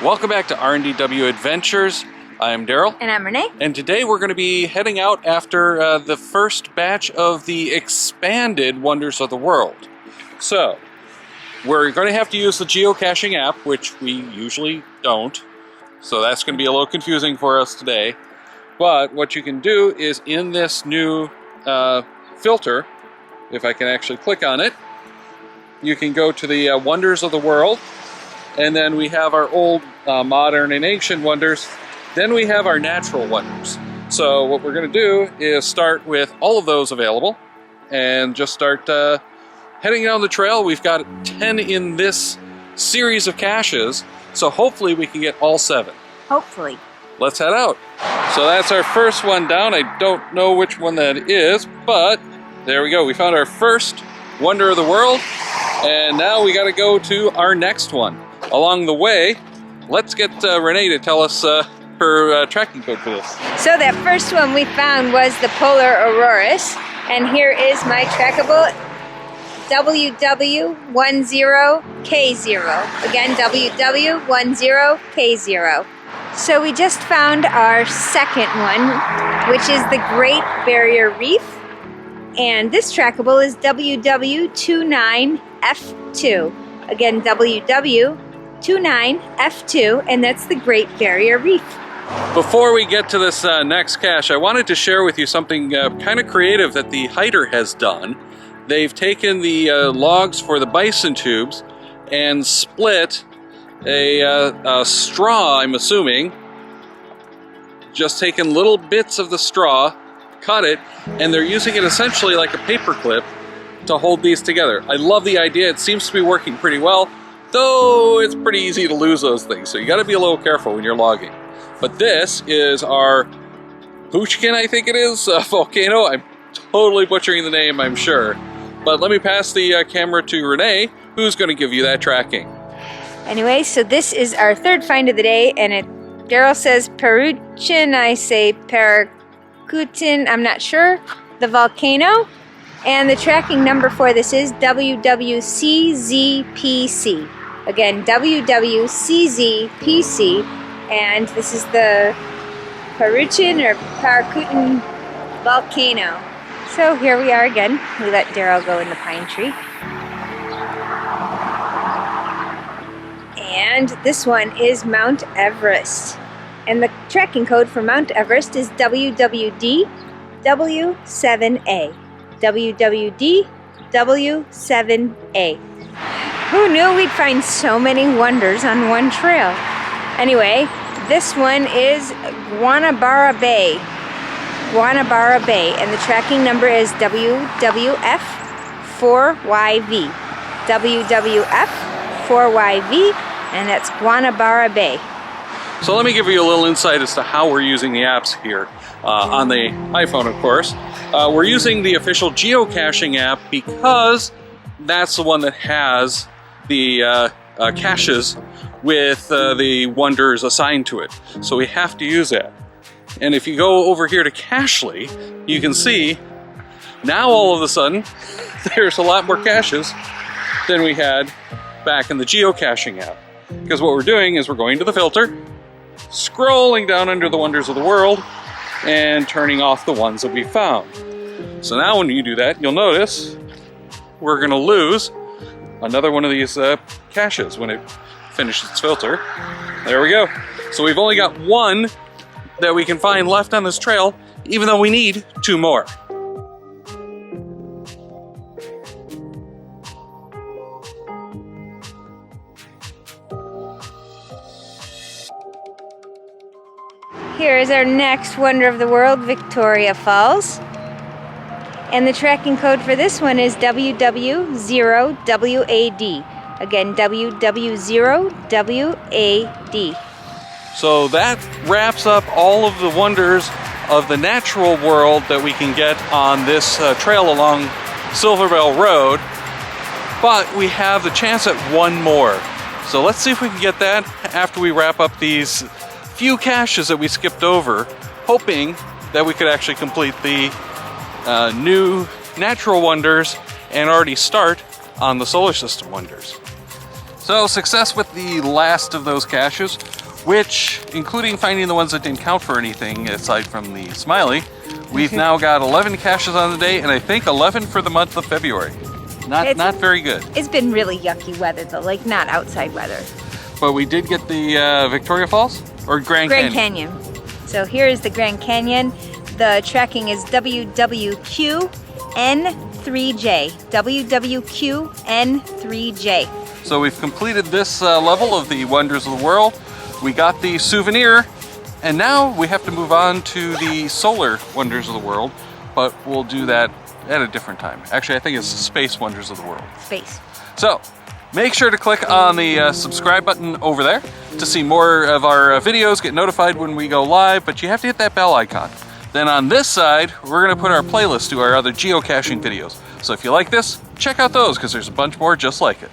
Welcome back to R&DW Adventures. I'm Darryl. And I'm Renee. And today we're going to be heading out after the first batch of the expanded Wonders of the World. So, we're going to have to use the geocaching app, which we usually don't. So that's going to be a little confusing for us today. But what you can do is in this new filter, if I can actually click on it, you can go to the Wonders of the World. And then we have our old modern and ancient wonders. Then we have our natural wonders. So what we're going to do is start with all of those available and just start heading down the trail. We've got 10 in this series of caches, so hopefully we can get all 7. Hopefully. Let's head out. So that's our first one down. I don't know which one that is, but there we go. We found our first Wonder of the World, and now we got to go to our next one. Along the way, let's get Renee to tell us her tracking code for this. So that first one we found was the Polar Auroras, and here is my trackable WW10K0. Again, WW10K0. So we just found our second one, which is the Great Barrier Reef, and this trackable is WW29F2. Again, WW29F2, and that's the Great Barrier Reef. Before we get to this next cache, I wanted to share with you something kind of creative that the Hider has done. They've taken the logs for the bison tubes and split a straw, I'm assuming, just taken little bits of the straw, cut it, and they're using it essentially like a paper clip to hold these together. I love the idea. It seems to be working pretty well, though it's pretty easy to lose those things, so you got to be a little careful when you're logging. But this is our Pushkin, I think it is, volcano. I'm totally butchering the name, I'm sure. But let me pass the camera to Renee, who's going to give you that tracking. Anyway, so this is our third find of the day, and Darryl says Peruchin, I say Parakutin, I'm not sure, the volcano. And the tracking number for this is WWCZPC. Again, WWCZPC, and this is the Peruchin or Parakutin volcano. So here we are again. We let Darryl go in the pine tree. And this one is Mount Everest. And the tracking code for Mount Everest is WWDW7A. WWDW7A. Who knew we'd find so many wonders on one trail? Anyway, this one is Guanabara Bay. Guanabara Bay, and the tracking number is WWF4YV. WWF4YV, and that's Guanabara Bay. So let me give you a little insight as to how we're using the apps here on the iPhone, of course. We're using the official geocaching app because that's the one that has the caches with the wonders assigned to it. So we have to use that. And if you go over here to Cachely, you can see now all of a sudden there's a lot more caches than we had back in the geocaching app. Because what we're doing is we're going to the filter, scrolling down under the Wonders of the World, and turning off the ones that we found. So now when you do that, you'll notice we're going to lose another one of these caches when it finishes its filter. There we go. So we've only got one that we can find left on this trail, even though we need 2 more. Here is our next Wonder of the World, Victoria Falls. And the tracking code for this one is WW0WAD. Again, WW0WAD. So that wraps up all of the wonders of the natural world that we can get on this trail along Silverbell Road. But we have the chance at one more. So let's see if we can get that after we wrap up these few caches that we skipped over, hoping that we could actually complete the new natural wonders and already start on the solar system wonders. So success with the last of those caches, which, including finding the ones that didn't count for anything aside from the smiley, we've now got 11 caches on the day, and I think 11 for the month of February. Not very good. It's been really yucky weather though, like not outside weather. But we did get the Victoria Falls or Grand Canyon. So here is the Grand Canyon. The tracking is WWQN3J. WWQN3J. So we've completed this level of the Wonders of the World. We got the souvenir, and now we have to move on to the Solar Wonders of the World, but we'll do that at a different time. Actually, I think it's Space Wonders of the World. Space. So, make sure to click on the subscribe button over there to see more of our videos, get notified when we go live, but you have to hit that bell icon. Then on this side, we're going to put our playlist to our other geocaching videos. So if you like this, check out those, because there's a bunch more just like it.